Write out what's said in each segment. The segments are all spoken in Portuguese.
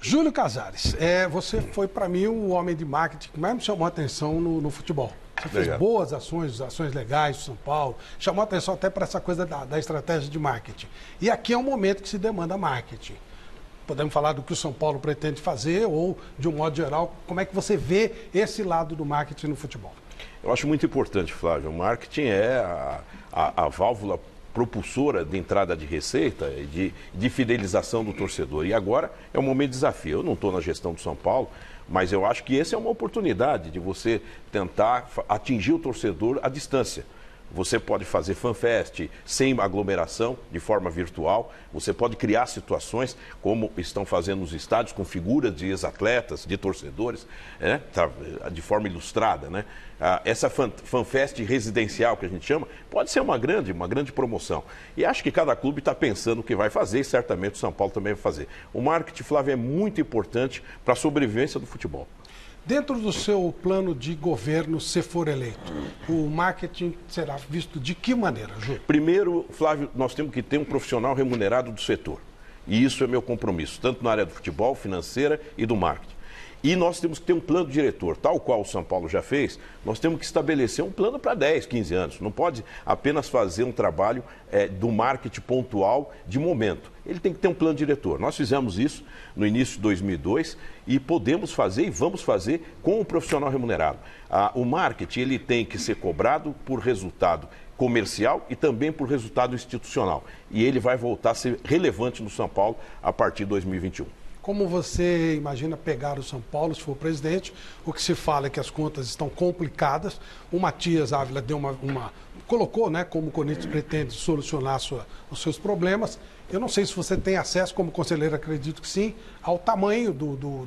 Júlio Casares, você foi para mim o homem de marketing que mais me chamou a atenção no futebol. Você fez boas ações legais do São Paulo, chamou a atenção até para essa coisa da estratégia de marketing. E aqui é um momento que se demanda marketing. Podemos falar do que o São Paulo pretende fazer ou, de um modo geral, como é que você vê esse lado do marketing no futebol? Eu acho muito importante, Flávio. O marketing é a válvula propulsora de entrada de receita e de fidelização do torcedor. E agora é um momento de desafio. Eu não estou na gestão do São Paulo, mas eu acho que essa é uma oportunidade de você tentar atingir o torcedor à distância. Você pode fazer fanfest sem aglomeração, de forma virtual. Você pode criar situações como estão fazendo nos estádios, com figuras de ex-atletas, de torcedores, né? De forma ilustrada, né? Essa fanfest residencial que a gente chama, pode ser uma grande promoção. E acho que cada clube está pensando o que vai fazer e certamente o São Paulo também vai fazer. O marketing, Flávio, é muito importante para a sobrevivência do futebol. Dentro do seu plano de governo, se for eleito, o marketing será visto de que maneira, Júlio? Primeiro, Flávio, nós temos que ter um profissional remunerado do setor. E isso é meu compromisso, tanto na área do futebol, financeira e do marketing. E nós temos que ter um plano diretor, tal qual o São Paulo já fez, nós temos que estabelecer um plano para 10, 15 anos. Não pode apenas fazer um trabalho do marketing pontual de momento. Ele tem que ter um plano diretor. Nós fizemos isso no início de 2002 e podemos fazer e vamos fazer com um profissional remunerado. O marketing ele tem que ser cobrado por resultado comercial e também por resultado institucional. E ele vai voltar a ser relevante no São Paulo a partir de 2021. Como você imagina pegar o São Paulo, se for presidente? O que se fala é que as contas estão complicadas. O Matias Ávila deu colocou, né, como o Corinthians pretende solucionar os seus problemas. Eu não sei se você tem acesso, como conselheiro, acredito que sim, ao tamanho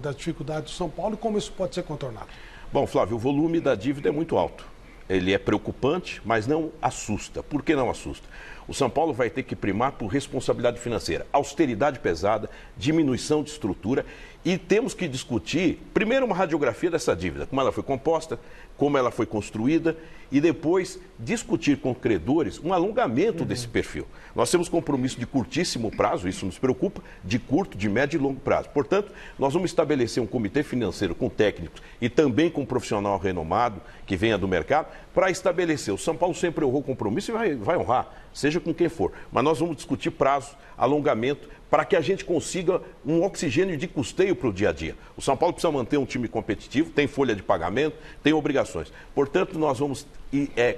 da dificuldade do São Paulo e como isso pode ser contornado. Bom, Flávio, o volume da dívida é muito alto. Ele é preocupante, mas não assusta. Por que não assusta? O São Paulo vai ter que primar por responsabilidade financeira, austeridade pesada, diminuição de estrutura e temos que discutir, primeiro, uma radiografia dessa dívida, como ela foi composta, como ela foi construída e depois discutir com credores um alongamento desse perfil. Nós temos compromisso de curtíssimo prazo, isso nos preocupa, de curto, de médio e longo prazo. Portanto, nós vamos estabelecer um comitê financeiro com técnicos e também com um profissional renomado que venha do mercado para estabelecer. O São Paulo sempre honrou o compromisso e vai honrar, seja com quem for. Mas nós vamos discutir prazo, alongamento, para que a gente consiga um oxigênio de custeio para o dia a dia. O São Paulo precisa manter um time competitivo, tem folha de pagamento, tem obrigações. Portanto, nós vamos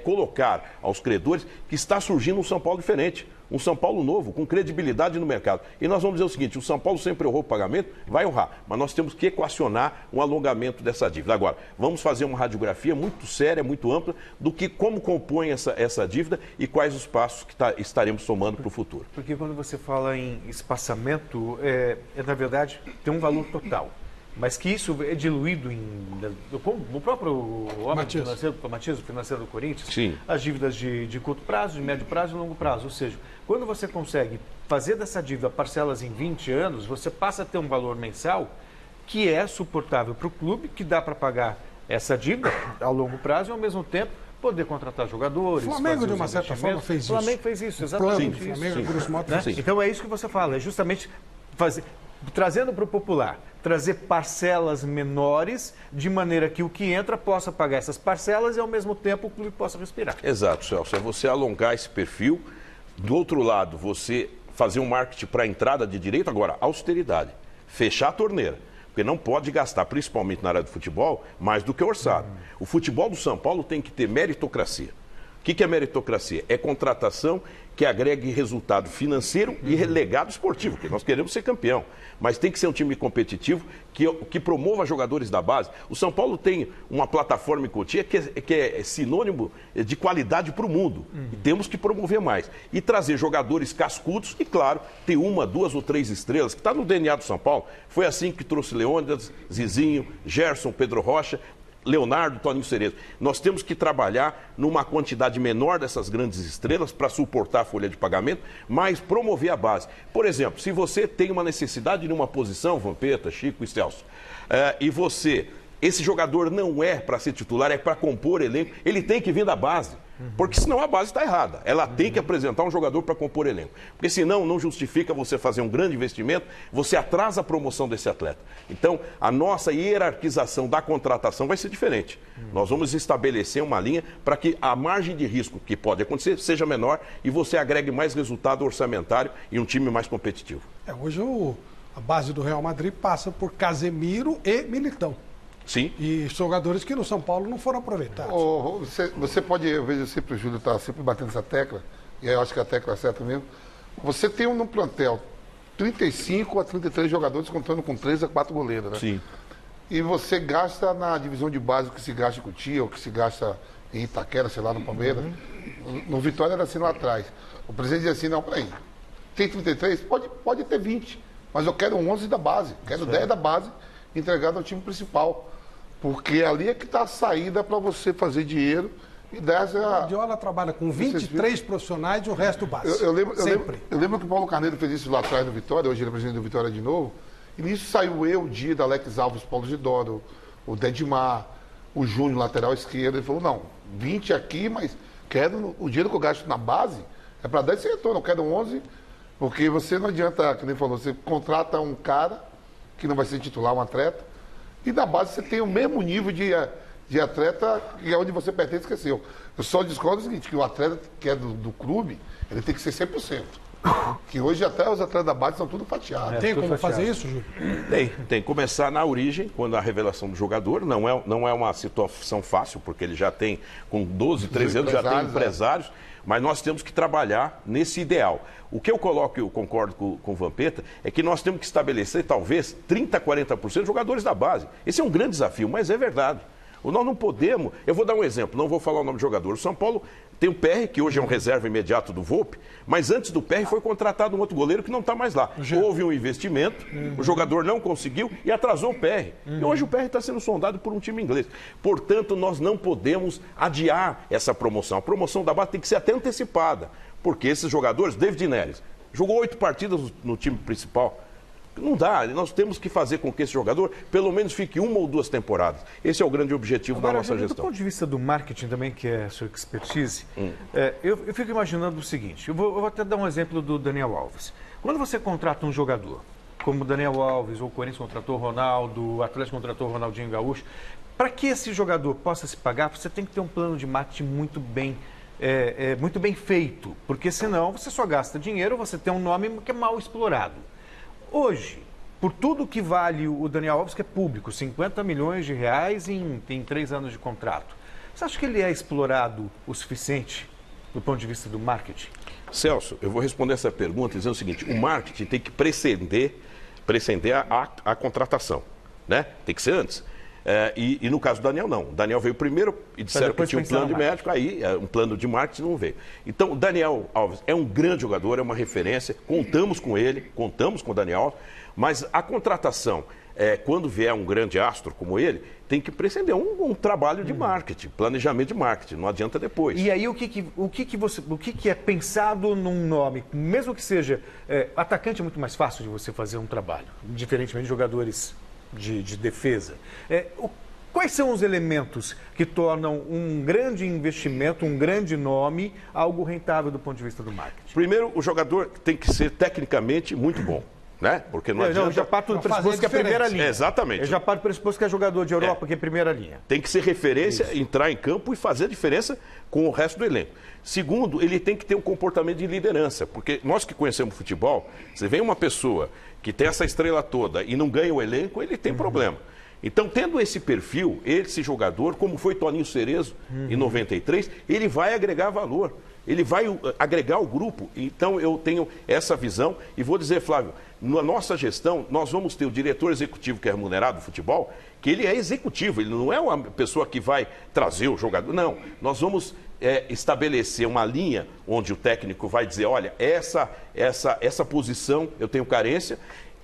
colocar aos credores que está surgindo um São Paulo diferente, um São Paulo novo, com credibilidade no mercado. E nós vamos dizer o seguinte, o São Paulo sempre honrou o pagamento, vai honrar, mas nós temos que equacionar um alongamento dessa dívida. Agora, vamos fazer uma radiografia muito séria, muito ampla, do que como compõe essa dívida e quais os passos que estaremos tomando para o futuro. Porque quando você fala em espaçamento, na verdade, tem um valor total. Mas que isso é diluído no próprio homem financeiro, financeiro do Corinthians, sim, as dívidas de curto prazo, de médio prazo e longo prazo. Ou seja, quando você consegue fazer dessa dívida parcelas em 20 anos, você passa a ter um valor mensal que é suportável para o clube, que dá para pagar essa dívida ao longo prazo e, ao mesmo tempo, poder contratar jogadores. O Flamengo, de uma certa forma, fez isso. O Flamengo fez isso, exatamente. Sim, o Flamengo, grosso modo, fez isso. Então, é isso que você fala, é justamente trazendo para o popular, trazer parcelas menores, de maneira que o que entra possa pagar essas parcelas e, ao mesmo tempo, o clube possa respirar. Exato, Celso. É você alongar esse perfil. Do outro lado, você fazer um marketing para a entrada de direito. Agora, austeridade. Fechar a torneira. Porque não pode gastar, principalmente na área do futebol, mais do que orçado. O futebol do São Paulo tem que ter meritocracia. O que é meritocracia? É contratação que agregue resultado financeiro e legado esportivo, porque nós queremos ser campeão. Mas tem que ser um time competitivo que promova jogadores da base. O São Paulo tem uma plataforma em Cotia que é sinônimo de qualidade para o mundo. E temos que promover mais. E trazer jogadores cascudos e, claro, ter uma, duas ou três estrelas, que está no DNA do São Paulo. Foi assim que trouxe Leônidas, Zizinho, Gerson, Pedro Rocha, Leonardo, Toninho Cerezo. Nós temos que trabalhar numa quantidade menor dessas grandes estrelas para suportar a folha de pagamento, mas promover a base. Por exemplo, se você tem uma necessidade de uma posição, Vampeta, Chico e Celso, esse jogador não é para ser titular, é para compor elenco, ele tem que vir da base. Porque senão a base está errada. Ela tem que apresentar um jogador para compor elenco. Porque senão não justifica você fazer um grande investimento, você atrasa a promoção desse atleta. Então, a nossa hierarquização da contratação vai ser diferente. Nós vamos estabelecer uma linha para que a margem de risco que pode acontecer seja menor e você agregue mais resultado orçamentário e um time mais competitivo. Hoje a base do Real Madrid passa por Casemiro e Militão. Sim. E jogadores que no São Paulo não foram aproveitados. Você pode, eu vejo sempre o Júlio está sempre batendo essa tecla, e eu acho que a tecla é certa mesmo. Você tem no plantel 35 a 33 jogadores, contando com 3 a 4 goleiros, né? Sim. E você gasta na divisão de base o que se gasta em Cotia, o que se gasta em Itaquera, sei lá, no Palmeiras. No Vitória era assim lá atrás. O presidente dizia assim, não, peraí, tem 33? Pode ter 20, mas eu quero 11 da base, quero 10 da base entregado ao time principal. Porque ali é que está a saída para você fazer dinheiro e dessa... O Guardiola trabalha com 23 profissionais e o resto base. Eu lembro que o Paulo Carneiro fez isso lá atrás no Vitória, hoje ele é presidente do Vitória de novo, e nisso saiu eu, o Dida, Alex Alves, Paulo Gidoro, o Dedimar, o Júnior, lateral esquerdo. Ele falou, não, 20 aqui, mas quero o dinheiro que eu gasto na base é para dar esse retorno, eu quero 11, porque você não adianta, que nem falou, você contrata um cara que não vai ser titular, um atleta, e na base você tem o mesmo nível de atleta que é onde você pertence, esqueceu. Eu só discordo o seguinte, que o atleta que é do clube, ele tem que ser 100%. Que hoje até os atletas da base são tudo fatiados. Tem como fazer isso, Júlio? Tem que começar na origem, quando a revelação do jogador, não é uma situação fácil, porque ele já tem, com 12, 13 anos, já tem empresários, mas nós temos que trabalhar nesse ideal. O que eu coloco, e eu concordo com o Vampeta, é que nós temos que estabelecer, talvez, 30%, 40% de jogadores da base. Esse é um grande desafio, mas é verdade. Nós não podemos... Eu vou dar um exemplo, não vou falar o nome do jogador. O São Paulo tem o PR, que hoje é um reserva imediato do Volpi, mas antes do PR foi contratado um outro goleiro que não está mais lá. Houve um investimento, o jogador não conseguiu e atrasou o PR. E hoje o PR está sendo sondado por um time inglês. Portanto, nós não podemos adiar essa promoção. A promoção da base tem que ser até antecipada, porque esses jogadores, David Neres, jogou 8 partidas no time principal. Não dá, nós temos que fazer com que esse jogador pelo menos fique 1 ou 2 temporadas. Esse é o grande objetivo da nossa gestão. Do ponto de vista do marketing também, que é a sua expertise, eu fico imaginando o seguinte, eu vou até dar um exemplo do Daniel Alves. Quando você contrata um jogador, como o Daniel Alves, ou o Corinthians contratou o Ronaldo, o Atlético contratou o Ronaldinho Gaúcho, para que esse jogador possa se pagar, você tem que ter um plano de marketing muito bem feito, porque senão você só gasta dinheiro, você tem um nome que é mal explorado. Hoje, por tudo que vale o Daniel Alves, que é público, 50 milhões de reais em 3 anos de contrato, você acha que ele é explorado o suficiente do ponto de vista do marketing? Celso, eu vou responder essa pergunta dizendo o seguinte, o marketing tem que preceder a contratação, né? Tem que ser antes. E no caso do Daniel, não. O Daniel veio primeiro e disseram que tinha um plano de médico, aí um plano de marketing não veio. Então, o Daniel Alves é um grande jogador, é uma referência, contamos com ele, contamos com o Daniel Alves, mas a contratação, quando vier um grande astro como ele, tem que preceder um trabalho de marketing, planejamento de marketing, não adianta depois. E aí, o que é pensado num nome, mesmo que seja... atacante é muito mais fácil de você fazer um trabalho, diferentemente de jogadores de defesa. Quais são os elementos que tornam um grande investimento, um grande nome, algo rentável do ponto de vista do marketing? Primeiro, o jogador tem que ser tecnicamente muito bom, né? Porque não adianta... Eu já parto do pressuposto que é a primeira linha. Exatamente. Eu já parto do pressuposto que é jogador de Europa, que é a primeira linha. Tem que ser referência, entrar em campo e fazer a diferença com o resto do elenco. Segundo, ele tem que ter um comportamento de liderança, porque nós que conhecemos futebol, você vê uma pessoa que tem essa estrela toda e não ganha o elenco, ele tem problema. Então, tendo esse perfil, esse jogador, como foi Toninho Cerezo em 93, ele vai agregar valor, ele vai agregar o grupo. Então, eu tenho essa visão e vou dizer, Flávio, na nossa gestão, nós vamos ter o diretor executivo que é remunerado do futebol, que ele é executivo, ele não é uma pessoa que vai trazer o jogador, não. Nós vamos estabelecer uma linha onde o técnico vai dizer, olha, essa posição eu tenho carência,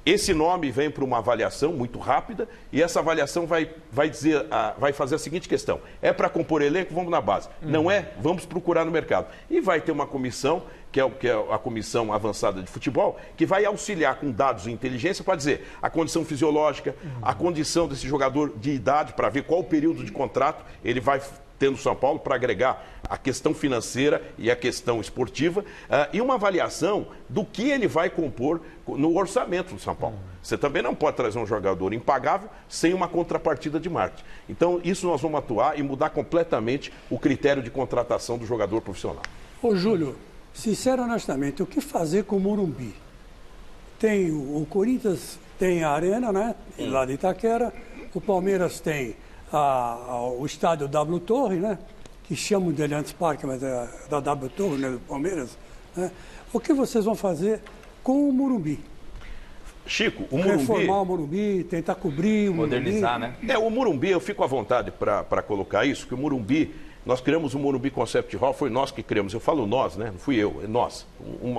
esse nome vem para uma avaliação muito rápida e essa avaliação vai fazer a seguinte questão, é para compor elenco, vamos na base, não é, vamos procurar no mercado. E vai ter uma comissão, que é a comissão avançada de futebol, que vai auxiliar com dados e inteligência para dizer a condição fisiológica, a condição desse jogador de idade, para ver qual o período de contrato ele vai tendo São Paulo para agregar a questão financeira e a questão esportiva e uma avaliação do que ele vai compor no orçamento do São Paulo. Você também não pode trazer um jogador impagável sem uma contrapartida de marketing. Então, isso nós vamos atuar e mudar completamente o critério de contratação do jogador profissional. Ô, Júlio, sincero, honestamente, o que fazer com o Morumbi? Tem o Corinthians tem a Arena, né? Lá de Itaquera. O Palmeiras tem o estádio W Torre, né? Que chamam de Allianz Parque, mas é da W Torre, né? Do Palmeiras. Né? O que vocês vão fazer com o Morumbi? Chico, o Morumbi... Reformar o Morumbi, tentar cobrir o modernizar, Morumbi. né? O Morumbi, eu fico à vontade para colocar isso, que o Morumbi, nós criamos o Morumbi Concept Hall, foi nós que criamos, eu falo nós, né? Não fui eu, é nós,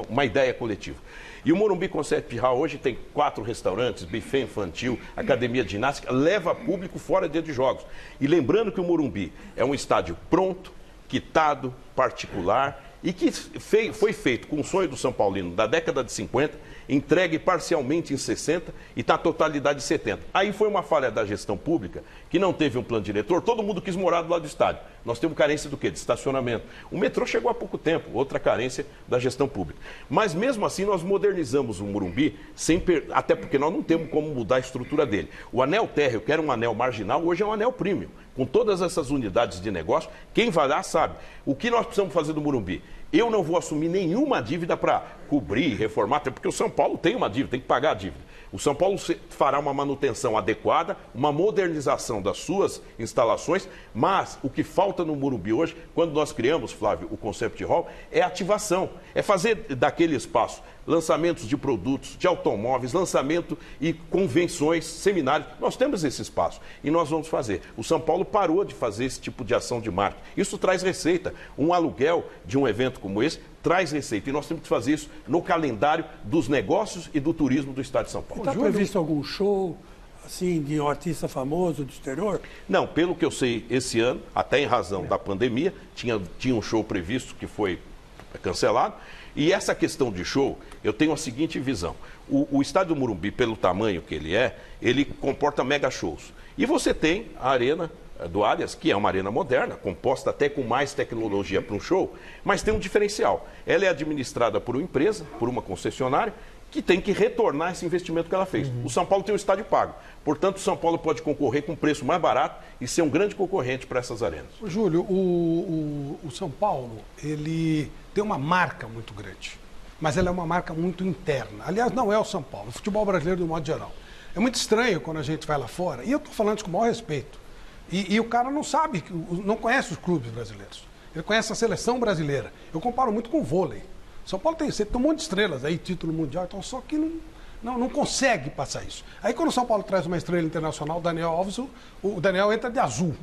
uma ideia coletiva. E o Morumbi Concept Hall hoje tem 4 restaurantes, buffet infantil, academia de ginástica, leva público fora dentro de jogos. E lembrando que o Morumbi é um estádio pronto, quitado, particular, e que foi feito com o sonho do São Paulino da década de 50, entregue parcialmente em 60 e na totalidade em 70. Aí foi uma falha da gestão pública, que não teve um plano diretor, todo mundo quis morar do lado do estádio. Nós temos carência do quê? De estacionamento. O metrô chegou há pouco tempo, outra carência da gestão pública. Mas mesmo assim nós modernizamos o Morumbi, até porque nós não temos como mudar a estrutura dele. O anel térreo, que era um anel marginal, hoje é um anel premium. Com todas essas unidades de negócio, quem vai lá sabe. O que nós precisamos fazer do Morumbi? Eu não vou assumir nenhuma dívida para cobrir, reformar, até porque o São Paulo tem uma dívida, tem que pagar a dívida. O São Paulo fará uma manutenção adequada, uma modernização das suas instalações, mas o que falta no Morumbi hoje, quando nós criamos, Flávio, o Concept Hall, é ativação, é fazer daquele espaço lançamentos de produtos, de automóveis, lançamento e convenções, seminários. Nós temos esse espaço e nós vamos fazer. O São Paulo parou de fazer esse tipo de ação de marketing. Isso traz receita. Um aluguel de um evento como esse traz receita. E nós temos que fazer isso no calendário dos negócios e do turismo do Estado de São Paulo. Está previsto algum show, assim, de um artista famoso do exterior? Não, pelo que eu sei, esse ano, até em razão da pandemia, tinha um show previsto que foi cancelado. E essa questão de show, eu tenho a seguinte visão. O estádio do Morumbi, pelo tamanho que ele comporta mega shows. E você tem a arena do Allianz, que é uma arena moderna, composta até com mais tecnologia para um show, mas tem um diferencial. Ela é administrada por uma empresa, por uma concessionária, que tem que retornar esse investimento que ela fez. O São Paulo tem um estádio pago. Portanto, o São Paulo pode concorrer com um preço mais barato e ser um grande concorrente para essas arenas. Júlio, o São Paulo, ele tem uma marca muito grande, mas ela é uma marca muito interna. Aliás, não é o São Paulo, o futebol brasileiro de um modo geral. É muito estranho quando a gente vai lá fora, e eu estou falando isso com o maior respeito, e o cara não sabe, não conhece os clubes brasileiros. Ele conhece a seleção brasileira. Eu comparo muito com o vôlei. São Paulo tem um monte de estrelas aí, título mundial, então só que não consegue passar isso. Aí quando o São Paulo traz uma estrela internacional, o Daniel Alves, o Daniel entra de azul.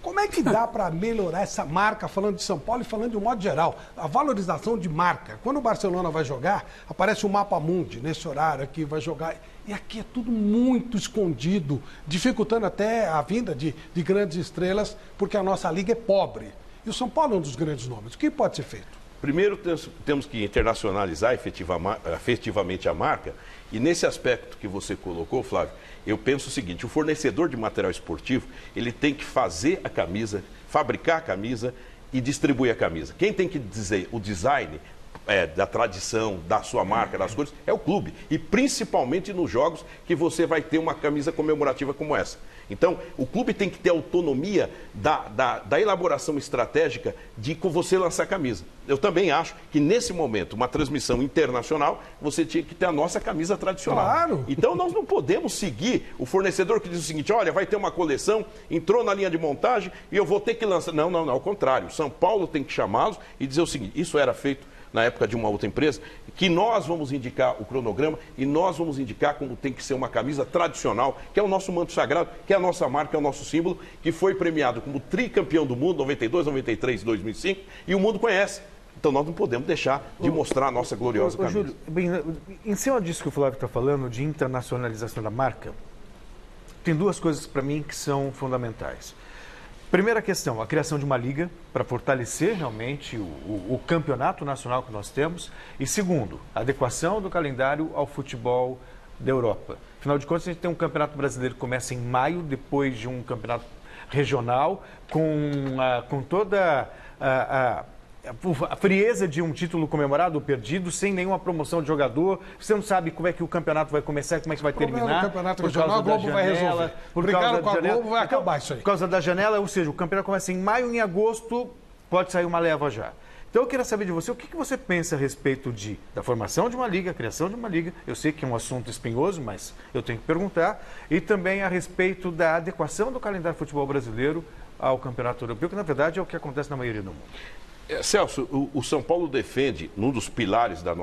Como é que dá para melhorar essa marca, falando de São Paulo e falando de um modo geral? A valorização de marca. Quando o Barcelona vai jogar, aparece o Mapa Mundi, nesse horário aqui, vai jogar. E aqui é tudo muito escondido, dificultando até a vinda de grandes estrelas, porque a nossa liga é pobre. E o São Paulo é um dos grandes nomes. O que pode ser feito? Primeiro, temos que internacionalizar efetivamente a marca. E nesse aspecto que você colocou, Flávio, eu penso o seguinte: o fornecedor de material esportivo, ele tem que fazer a camisa, fabricar a camisa e distribuir a camisa. Quem tem que dizer o design da tradição, da sua marca, das cores, é o clube. E principalmente nos jogos que você vai ter uma camisa comemorativa como essa. Então, o clube tem que ter autonomia da elaboração estratégica de você lançar a camisa. Eu também acho que, nesse momento, uma transmissão internacional, você tinha que ter a nossa camisa tradicional. Claro. Então, nós não podemos seguir o fornecedor que diz o seguinte: olha, vai ter uma coleção, entrou na linha de montagem e eu vou ter que lançar. Não, ao contrário. São Paulo tem que chamá-los e dizer o seguinte: isso era feito na época de uma outra empresa, que nós vamos indicar o cronograma e nós vamos indicar como tem que ser uma camisa tradicional, que é o nosso manto sagrado, que é a nossa marca, é o nosso símbolo, que foi premiado como tricampeão do mundo, 92, 93 e 2005, e o mundo conhece. Então nós não podemos deixar de mostrar a nossa gloriosa camisa. Júlio, bem, em cima disso que o Flávio está falando, de internacionalização da marca, tem duas coisas para mim que são fundamentais. Primeira questão, a criação de uma liga para fortalecer realmente o campeonato nacional que nós temos. E segundo, a adequação do calendário ao futebol da Europa. Afinal de contas, a gente tem um campeonato brasileiro que começa em maio, depois de um campeonato regional, com toda a frieza de um título comemorado ou perdido, sem nenhuma promoção de jogador. Você não sabe como é que o campeonato vai começar, como é que vai terminar. O campeonato regional, a Globo vai resolver. Brigaram com a Globo, vai acabar isso aí. Por causa da janela, ou seja, o campeonato começa em maio, em agosto, pode sair uma leva já. Então eu queria saber de você, o que você pensa a respeito da formação de uma liga, a criação de uma liga? Eu sei que é um assunto espinhoso, mas eu tenho que perguntar. E também a respeito da adequação do calendário de futebol brasileiro ao campeonato europeu, que na verdade é o que acontece na maioria do mundo. Celso, o São Paulo defende, num dos pilares da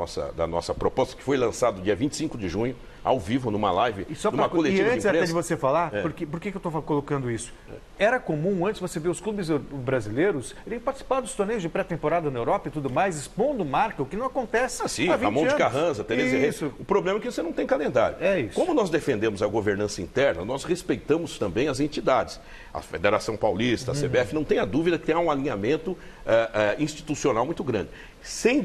nossa proposta, que foi lançado dia 25 de junho, ao vivo, numa live, numa coletiva de imprensa. E antes até de você falar, por que eu estou colocando isso? Era comum antes você ver os clubes brasileiros irem participar dos torneios de pré-temporada na Europa e tudo mais, expondo marca, o que não acontece sim, Ramon de Carranza, Tereza Reis. O problema é que você não tem calendário. É isso. Como nós defendemos a governança interna, nós respeitamos também as entidades. A Federação Paulista, a CBF, não tenha dúvida que tem um alinhamento institucional muito grande. Sem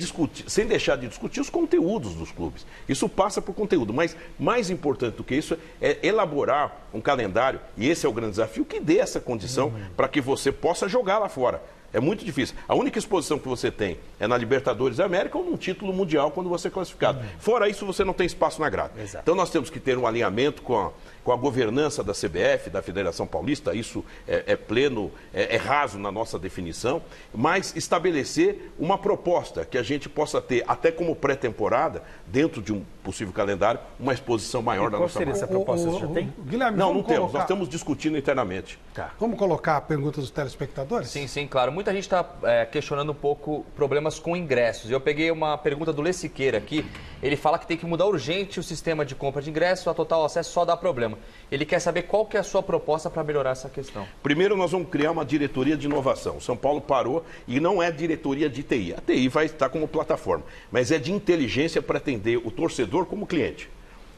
deixar de discutir os conteúdos dos clubes. Isso passa por conteúdo, mas mais importante do que isso é elaborar um calendário, e esse é o grande desafio, que dê essa condição para que você possa jogar lá fora. É muito difícil. A única exposição que você tem é na Libertadores da América ou num título mundial quando você é classificado. Fora isso, você não tem espaço na grade. Exato. Então nós temos que ter um alinhamento com a governança da CBF, da Federação Paulista, isso é pleno, é raso na nossa definição, mas estabelecer uma proposta que a gente possa ter, até como pré-temporada, dentro de um possível calendário, uma exposição maior da nossa marca. Qual seria essa proposta? Você já tem? Guilherme, não temos. Nós estamos discutindo internamente. Tá. Vamos colocar a pergunta dos telespectadores? Sim, claro. Muita gente está questionando um pouco problemas com ingressos. Eu peguei uma pergunta do Lê Siqueira aqui. Ele fala que tem que mudar urgente o sistema de compra de ingressos, a Total Acesso só dá problema. Ele quer saber qual que é a sua proposta para melhorar essa questão. Primeiro, nós vamos criar uma diretoria de inovação. O São Paulo parou e não é diretoria de TI. A TI vai estar como plataforma, mas é de inteligência para atender o torcedor como cliente.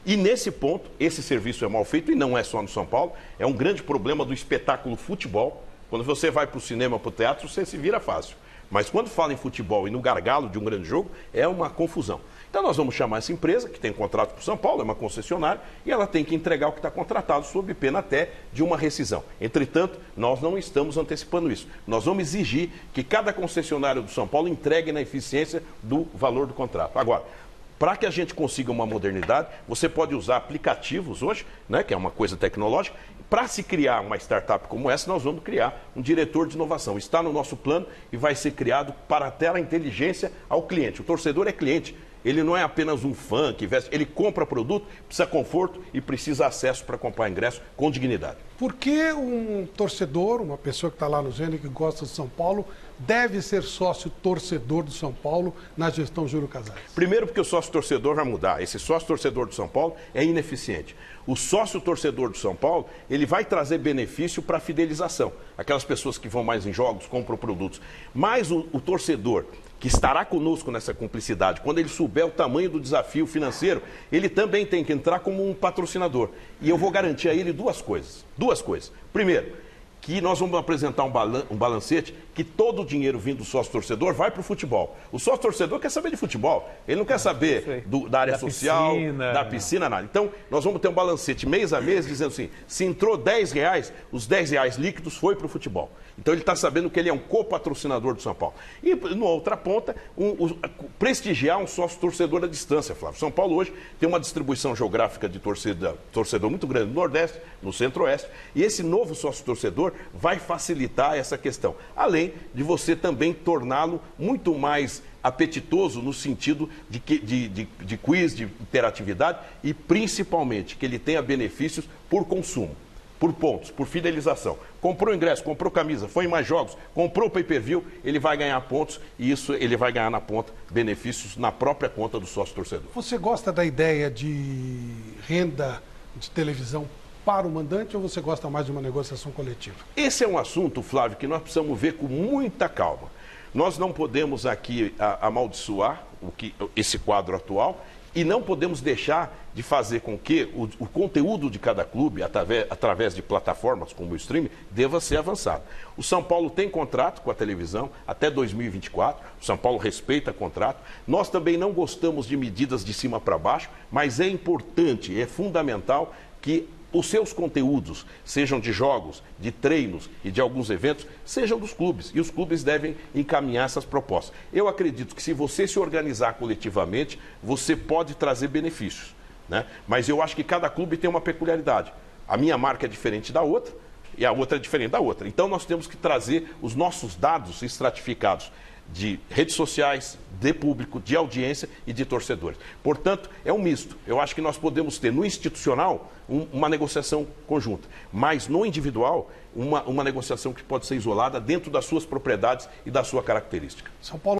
E nesse ponto, esse serviço é mal feito e não é só no São Paulo, é um grande problema do espetáculo futebol. Quando você vai para o cinema, para o teatro, você se vira fácil. Mas quando fala em futebol e no gargalo de um grande jogo, é uma confusão. Então nós vamos chamar essa empresa, que tem contrato com o São Paulo, é uma concessionária, e ela tem que entregar o que está contratado, sob pena até de uma rescisão. Entretanto, nós não estamos antecipando isso. Nós vamos exigir que cada concessionário do São Paulo entregue na eficiência do valor do contrato. Agora, para que a gente consiga uma modernidade, você pode usar aplicativos hoje, né, que é uma coisa tecnológica. Para se criar uma startup como essa, nós vamos criar um diretor de inovação. Está no nosso plano e vai ser criado para ter a inteligência ao cliente. O torcedor é cliente. Ele não é apenas um fã que veste, ele compra produto, precisa conforto e precisa acesso para comprar ingresso com dignidade. Por que um torcedor, uma pessoa que está lá no Gênero que gosta de São Paulo, deve ser sócio torcedor do São Paulo na gestão Júlio Casares? Primeiro porque o sócio torcedor vai mudar. Esse sócio torcedor do São Paulo é ineficiente. O sócio torcedor do São Paulo, ele vai trazer benefício para a fidelização. Aquelas pessoas que vão mais em jogos, compram produtos. Mas o torcedor que estará conosco nessa cumplicidade, quando ele souber o tamanho do desafio financeiro, ele também tem que entrar como um patrocinador. E eu vou garantir a ele duas coisas. Primeiro, que nós vamos apresentar um balancete que todo o dinheiro vindo do sócio-torcedor vai para o futebol. O sócio-torcedor quer saber de futebol. Ele não quer saber da área social, da piscina, nada. Então, nós vamos ter um balancete mês a mês dizendo assim, se entrou R$10, os R$10 líquidos foi para o futebol. Então, ele está sabendo que ele é um copatrocinador do São Paulo. E, na outra ponta, prestigiar um sócio-torcedor à distância, Flávio. São Paulo hoje tem uma distribuição geográfica de torcedor muito grande no Nordeste, no Centro-Oeste, e esse novo sócio-torcedor vai facilitar essa questão. Além de você também torná-lo muito mais apetitoso no sentido de quiz, de interatividade e principalmente que ele tenha benefícios por consumo, por pontos, por fidelização. Comprou ingresso, comprou camisa, foi em mais jogos, comprou pay-per-view, ele vai ganhar pontos e isso ele vai ganhar na ponta benefícios na própria conta do sócio-torcedor. Você gosta da ideia de renda de televisão para o mandante ou você gosta mais de uma negociação coletiva? Esse é um assunto, Flávio, que nós precisamos ver com muita calma. Nós não podemos aqui amaldiçoar esse quadro atual e não podemos deixar de fazer com que o conteúdo de cada clube, através de plataformas como o streaming, deva ser avançado. O São Paulo tem contrato com a televisão até 2024, o São Paulo respeita o contrato. Nós também não gostamos de medidas de cima para baixo, mas é importante, é fundamental que os seus conteúdos, sejam de jogos, de treinos e de alguns eventos, sejam dos clubes. E os clubes devem encaminhar essas propostas. Eu acredito que se você se organizar coletivamente, você pode trazer benefícios, né? Mas eu acho que cada clube tem uma peculiaridade. A minha marca é diferente da outra e a outra é diferente da outra. Então nós temos que trazer os nossos dados estratificados de redes sociais, de público, de audiência e de torcedores. Portanto, é um misto. Eu acho que nós podemos ter no institucional uma negociação conjunta, mas no individual uma negociação que pode ser isolada dentro das suas propriedades e da sua característica. São Paulo